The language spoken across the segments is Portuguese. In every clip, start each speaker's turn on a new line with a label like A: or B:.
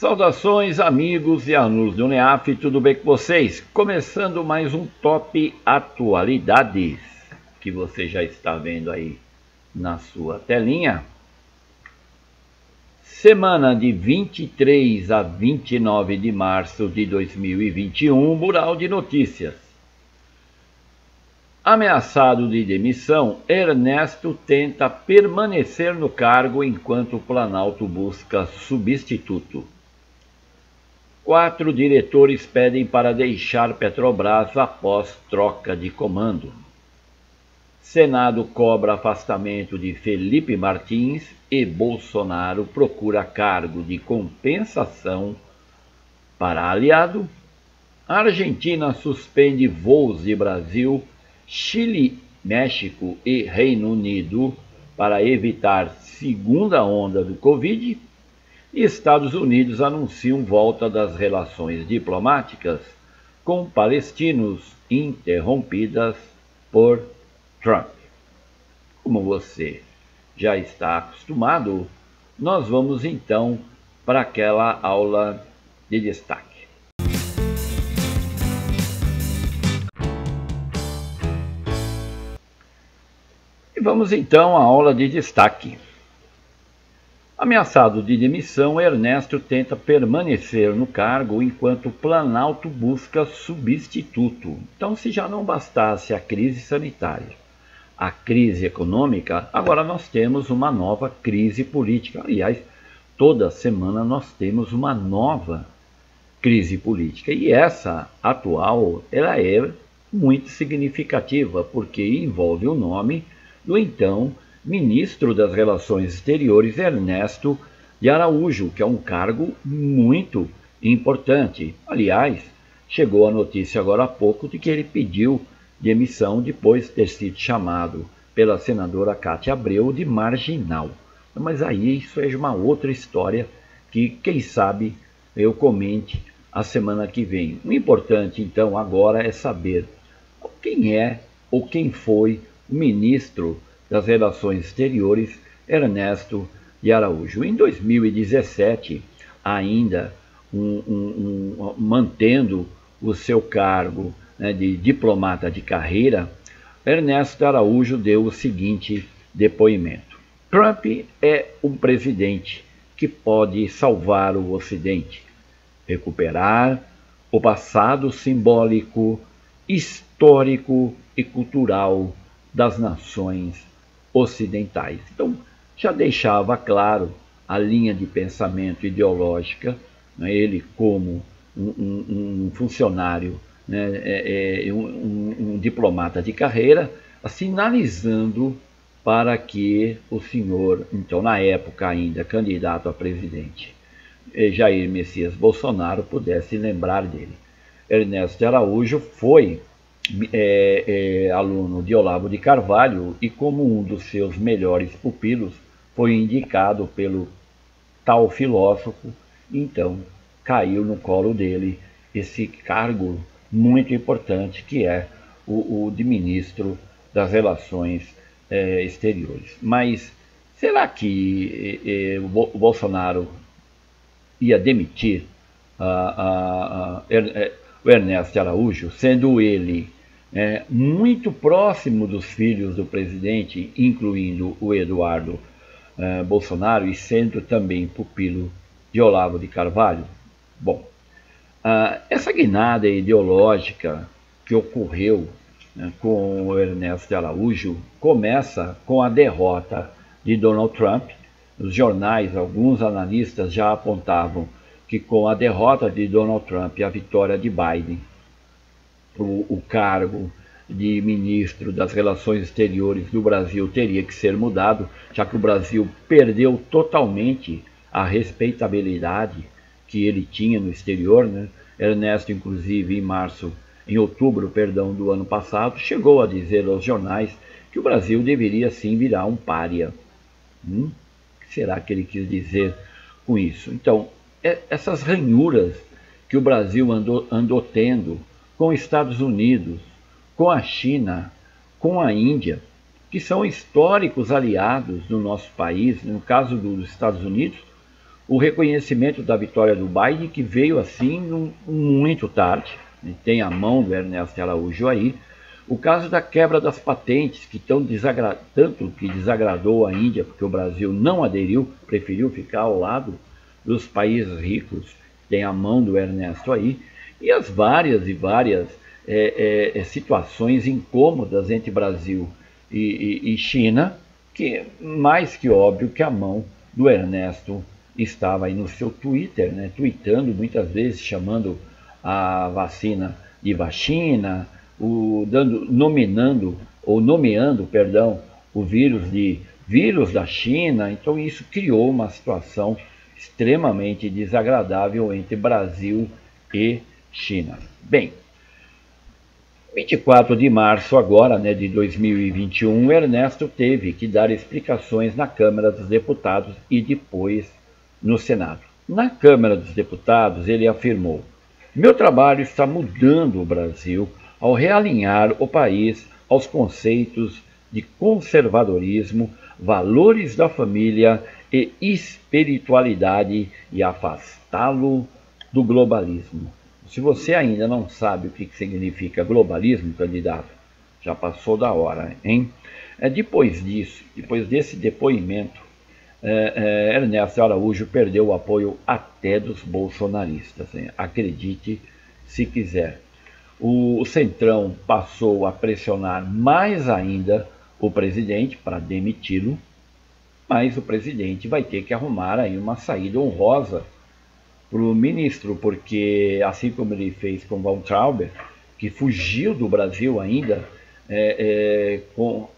A: Saudações, amigos e alunos do NEAF, tudo bem com vocês? Começando mais um Top Atualidades, que você já está vendo aí na sua telinha. Semana de 23 a 29 de março de 2021, Mural de Notícias. Ameaçado de demissão, Ernesto tenta permanecer no cargo enquanto o Planalto busca substituto. 4 diretores pedem para deixar Petrobras após troca de comando. Senado cobra afastamento de Felipe Martins e Bolsonaro procura cargo de compensação para aliado. A Argentina suspende voos de Brasil, Chile, México e Reino Unido para evitar segunda onda do Covid. E Estados Unidos anunciam volta das relações diplomáticas com palestinos interrompidas por Trump. Como você já está acostumado, nós vamos então para aquela aula de destaque. E vamos então à aula de destaque. Ameaçado de demissão, Ernesto tenta permanecer no cargo enquanto o Planalto busca substituto. Então, se já não bastasse a crise sanitária, a crise econômica, agora nós temos uma nova crise política. Aliás, toda semana nós temos uma nova crise política. E essa atual, ela é muito significativa, porque envolve o nome do então ministro das Relações Exteriores, Ernesto de Araújo, que é um cargo muito importante. Aliás, chegou a notícia agora há pouco de que ele pediu demissão depois de ter sido chamado pela senadora Cátia Abreu de marginal. Mas aí isso é uma outra história que, quem sabe, eu comente a semana que vem. O importante, então, agora é saber quem é ou quem foi o ministro das Relações Exteriores, Ernesto de Araújo. Em 2017, ainda mantendo o seu cargo, né, de diplomata de carreira, Ernesto de Araújo deu o seguinte depoimento: Trump é um presidente que pode salvar o Ocidente, recuperar o passado simbólico, histórico e cultural das nações ocidentais. Então, já deixava claro a linha de pensamento ideológica, né, ele como um funcionário, né, um diplomata de carreira, sinalizando para que o senhor, então na época ainda candidato a presidente, Jair Messias Bolsonaro, pudesse lembrar dele. Ernesto de Araújo foi aluno de Olavo de Carvalho e, como um dos seus melhores pupilos, foi indicado pelo tal filósofo. Então caiu no colo dele esse cargo muito importante, que é o de ministro das Relações Exteriores. Mas será que o Bolsonaro ia demitir o Ernesto de Araújo, sendo ele muito próximo dos filhos do presidente, incluindo o Eduardo Bolsonaro, e sendo também pupilo de Olavo de Carvalho? Bom, essa guinada ideológica que ocorreu, né, com o Ernesto de Araújo começa com a derrota de Donald Trump. Nos jornais, alguns analistas já apontavam que com a derrota de Donald Trump e a vitória de Biden, o cargo de ministro das Relações Exteriores do Brasil teria que ser mudado, já que o Brasil perdeu totalmente a respeitabilidade que ele tinha no exterior, né? Ernesto, inclusive, em outubro do ano passado, chegou a dizer aos jornais que o Brasil deveria sim virar um pária. O que será que ele quis dizer com isso? Então, essas ranhuras que o Brasil andou tendo com os Estados Unidos, com a China, com a Índia, que são históricos aliados do nosso país, no caso dos Estados Unidos, o reconhecimento da vitória do Biden, que veio assim muito tarde, tem a mão do Ernesto Araújo aí, o caso da quebra das patentes, que tanto que desagradou a Índia, porque o Brasil não aderiu, preferiu ficar ao lado dos países ricos, tem a mão do Ernesto aí, e as várias situações incômodas entre Brasil e China, que mais que óbvio que a mão do Ernesto estava aí no seu Twitter, né, tweetando muitas vezes, chamando a vacina de vacina, nomeando, perdão, o vírus de vírus da China. Então isso criou uma situação extremamente desagradável entre Brasil e China. Bem, 24 de março agora, né, de 2021, Ernesto teve que dar explicações na Câmara dos Deputados e depois no Senado. Na Câmara dos Deputados, ele afirmou: meu trabalho está mudando o Brasil ao realinhar o país aos conceitos de conservadorismo, valores da família e espiritualidade e afastá-lo do globalismo. Se você ainda não sabe o que significa globalismo, candidato, já passou da hora, hein? Depois desse depoimento, Ernesto Araújo perdeu o apoio até dos bolsonaristas, hein? Acredite se quiser. O Centrão passou a pressionar mais ainda o presidente para demiti-lo, mas o presidente vai ter que arrumar aí uma saída honrosa para o ministro, porque assim como ele fez com Von Trauber, que fugiu do Brasil ainda com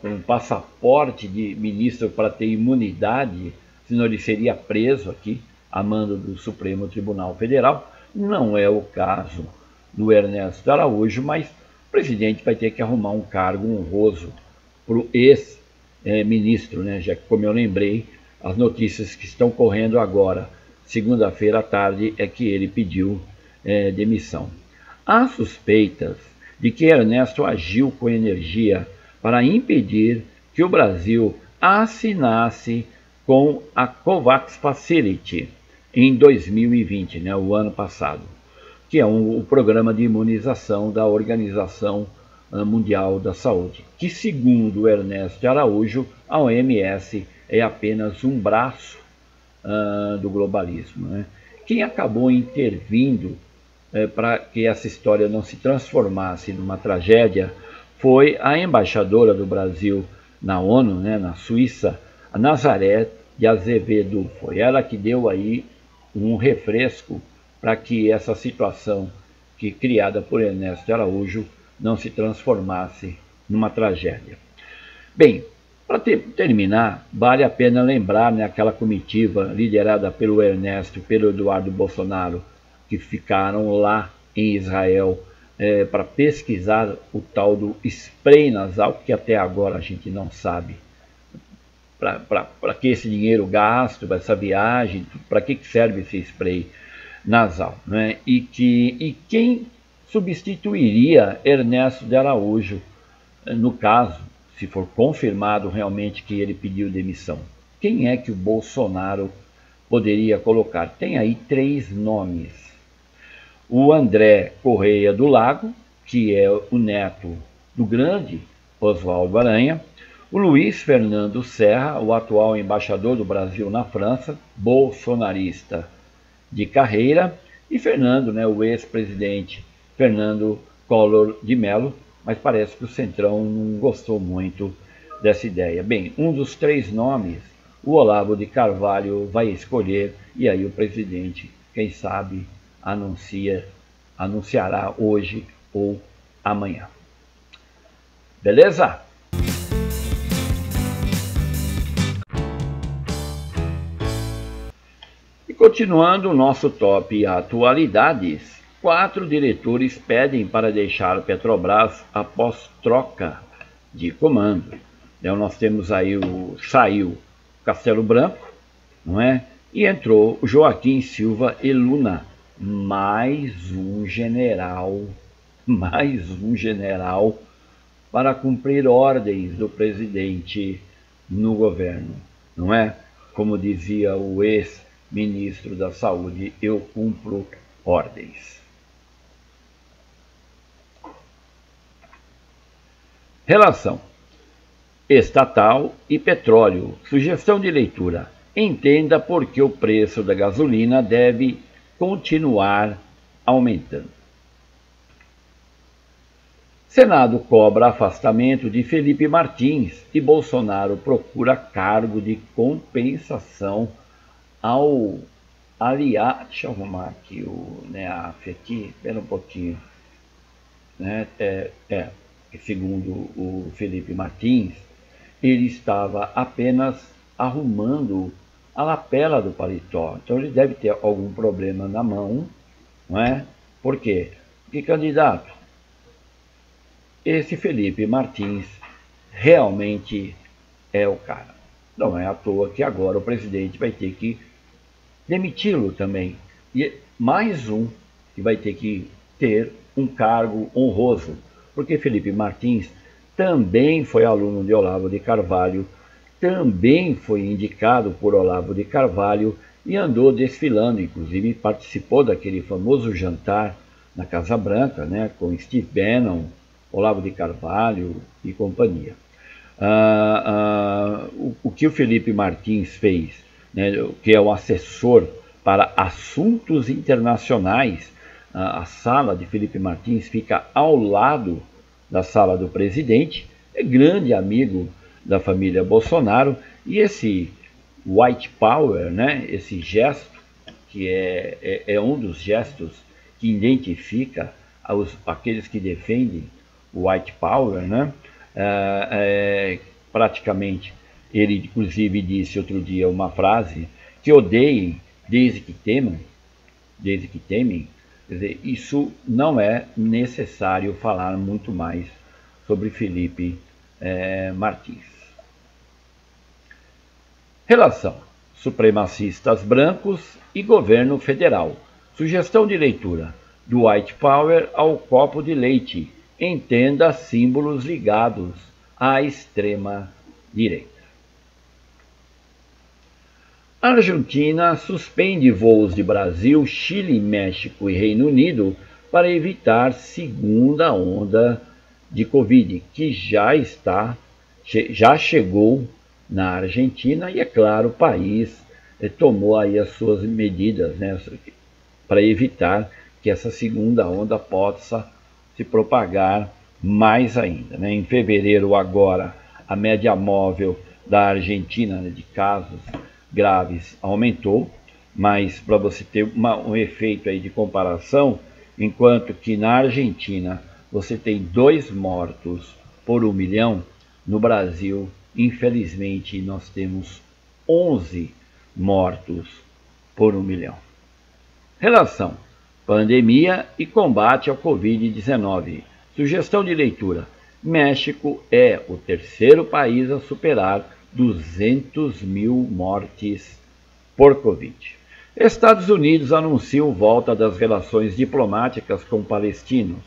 A: um passaporte de ministro para ter imunidade, senão ele seria preso aqui a mando do Supremo Tribunal Federal. Não é o caso do Ernesto Araújo, mas o presidente vai ter que arrumar um cargo honroso para o ex-ministro, né? Já que, como eu lembrei, as notícias que estão correndo agora, segunda-feira à tarde, é que ele pediu demissão. Há suspeitas de que Ernesto agiu com energia para impedir que o Brasil assinasse com a COVAX Facility em 2020, né, o ano passado, que é o programa de imunização da Organização Mundial da Saúde, que, segundo Ernesto Araújo, a OMS é apenas um braço do globalismo, né? Quem acabou intervindo para que essa história não se transformasse numa tragédia foi a embaixadora do Brasil na ONU, né, na Suíça, a Nazaré de Azevedo. Foi ela que deu aí um refresco para que essa situação criada por Ernesto Araújo não se transformasse numa tragédia. Bem, para terminar, vale a pena lembrar, né, aquela comitiva liderada pelo Ernesto e pelo Eduardo Bolsonaro, que ficaram lá em Israel para pesquisar o tal do spray nasal, que até agora a gente não sabe para que esse dinheiro gasto, essa viagem, para que serve esse spray nasal, né? E quem substituiria Ernesto de Araújo, no caso, se for confirmado realmente que ele pediu demissão? Quem é que o Bolsonaro poderia colocar? Tem aí 3 nomes. O André Correia do Lago, que é o neto do grande Oswaldo Aranha, o Luiz Fernando Serra, o atual embaixador do Brasil na França, bolsonarista de carreira, e Fernando, né, o ex-presidente Fernando Collor de Mello, mas parece que o Centrão não gostou muito dessa ideia. Bem, um dos 3 nomes, o Olavo de Carvalho vai escolher, e aí o presidente, quem sabe, anunciará hoje ou amanhã. Beleza? E continuando o nosso top atualidades, 4 diretores pedem para deixar Petrobras após troca de comando. Então nós temos aí saiu Castelo Branco, não é? E entrou Joaquim Silva e Luna, mais um general para cumprir ordens do presidente no governo, não é? Como dizia o ministro da Saúde, eu cumpro ordens. Relação estatal e petróleo. Sugestão de leitura. Entenda por que o preço da gasolina deve continuar aumentando. Senado cobra afastamento de Felipe Martins e Bolsonaro procura cargo de compensação ao aliado. Deixa eu arrumar aqui o NEAF aqui, espera um pouquinho. Segundo o Felipe Martins, ele estava apenas arrumando a lapela do paletó. Então ele deve ter algum problema na mão, não é? Por quê? Porque, candidato, esse Felipe Martins realmente é o cara. Não é à toa que agora o presidente vai ter que demiti-lo também. E mais um que vai ter que ter um cargo honroso, porque Felipe Martins também foi aluno de Olavo de Carvalho, também foi indicado por Olavo de Carvalho e andou desfilando, inclusive participou daquele famoso jantar na Casa Branca, né, com Steve Bannon, Olavo de Carvalho e companhia. O que o Felipe Martins fez, né, que é o assessor para assuntos internacionais, a sala de Felipe Martins fica ao lado da sala do presidente, é grande amigo da família Bolsonaro, e esse white power, né, esse gesto, que é um dos gestos que identifica aqueles que defendem o white power, né, praticamente, ele inclusive disse outro dia uma frase, que odeiem desde que temem, quer dizer, isso não é necessário falar muito mais sobre Felipe Martins. Relação supremacistas brancos e governo federal. Sugestão de leitura. Do white power ao copo de leite. Entenda símbolos ligados à extrema direita. A Argentina suspende voos de Brasil, Chile, México e Reino Unido para evitar segunda onda de Covid, que já chegou na Argentina e, é claro, o país tomou aí as suas medidas, né, para evitar que essa segunda onda possa se propagar mais ainda, né? Em fevereiro agora, a média móvel da Argentina, né, de casos graves aumentou, mas para você ter um efeito aí de comparação, enquanto que na Argentina você tem 2 mortos por 1 milhão, no Brasil, infelizmente, nós temos 11 mortos por 1 milhão. Relação pandemia e combate ao Covid-19. Sugestão de leitura. México é o 3º país a superar 200 mil mortes por Covid. Estados Unidos anunciam volta das relações diplomáticas com palestinos,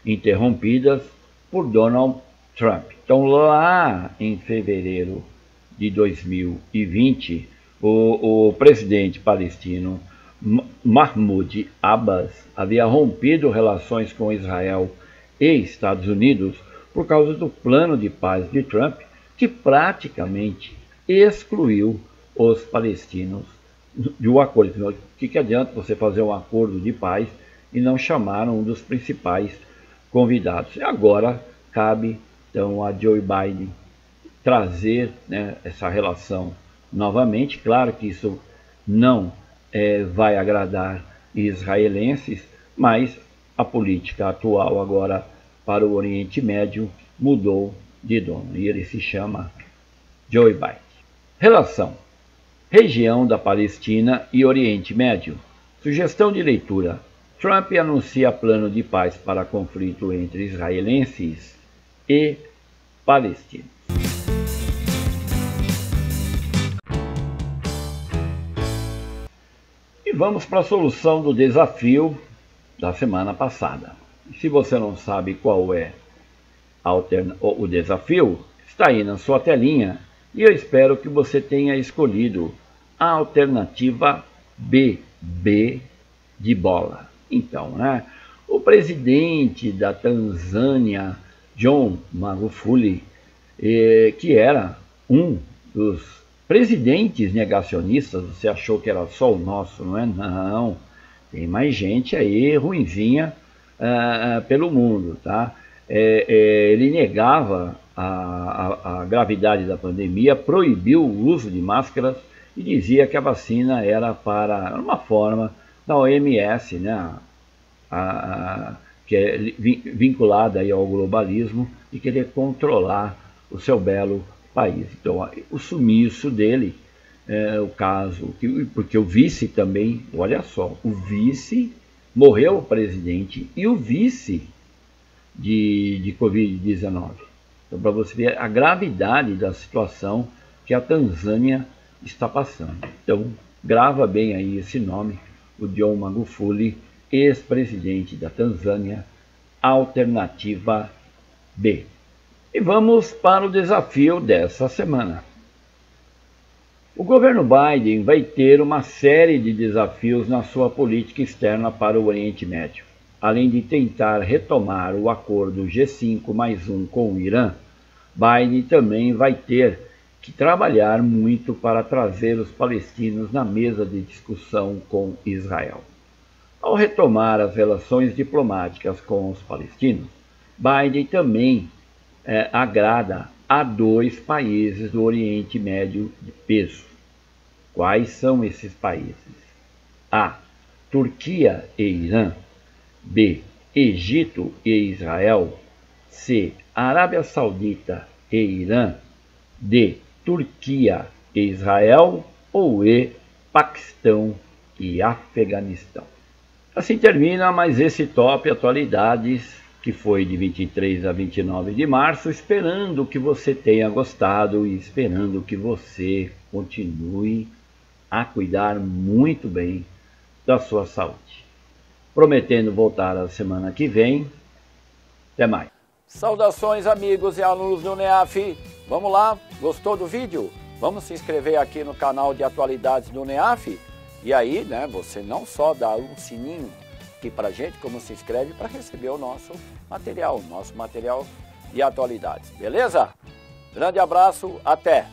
A: interrompidas por Donald Trump. Então, lá em fevereiro de 2020, o presidente palestino Mahmoud Abbas havia rompido relações com Israel e Estados Unidos por causa do plano de paz de Trump, que praticamente excluiu os palestinos de um acordo. O que adianta você fazer um acordo de paz e não chamar um dos principais convidados? E agora cabe então a Joe Biden trazer, né, essa relação novamente. Claro que isso não vai agradar israelenses, mas a política atual agora para o Oriente Médio mudou de dono e ele se chama Joe Biden. Relação região da Palestina e Oriente Médio. Sugestão de leitura. Trump anuncia plano de paz para conflito entre israelenses e palestinos. E vamos para a solução do desafio da semana passada. E se você não sabe qual é o desafio, está aí na sua telinha e eu espero que você tenha escolhido a alternativa B de bola. Então, né, o presidente da Tanzânia, John Magufuli, que era um dos presidentes negacionistas, você achou que era só o nosso, não é? Não, tem mais gente aí ruinzinha pelo mundo, tá? Ele negava a gravidade da pandemia, proibiu o uso de máscaras e dizia que a vacina era para uma forma da OMS, né? Que é vinculada aí ao globalismo e querer controlar o seu belo país. Então, o sumiço dele, o caso, porque o vice também, olha só, o vice morreu, o presidente, e o vice de Covid-19. Então, para você ver a gravidade da situação que a Tanzânia está passando. Então, grava bem aí esse nome, o John Magufuli, ex-presidente da Tanzânia, Alternativa B. E vamos para o desafio dessa semana. O governo Biden vai ter uma série de desafios na sua política externa para o Oriente Médio. Além de tentar retomar o acordo G5+1 com o Irã, Biden também vai ter que trabalhar muito para trazer os palestinos na mesa de discussão com Israel. Ao retomar as relações diplomáticas com os palestinos, Biden também agrada a 2 países do Oriente Médio de peso. Quais são esses países? A. Turquia e Irã. B. Egito e Israel. C. Arábia Saudita e Irã. D. Turquia e Israel. Ou E. Paquistão e Afeganistão. Assim termina mais esse Top Atualidades, que foi de 23 a 29 de março, esperando que você tenha gostado e esperando que você continue a cuidar muito bem da sua saúde. Prometendo voltar a semana que vem. Até mais. Saudações, amigos e alunos do NEAF. Vamos lá, gostou do vídeo? Vamos se inscrever aqui no canal de atualidades do NEAF. E aí, né, você não só dá um sininho aqui pra gente, como se inscreve para receber o nosso material de atualidades, beleza? Grande abraço, até!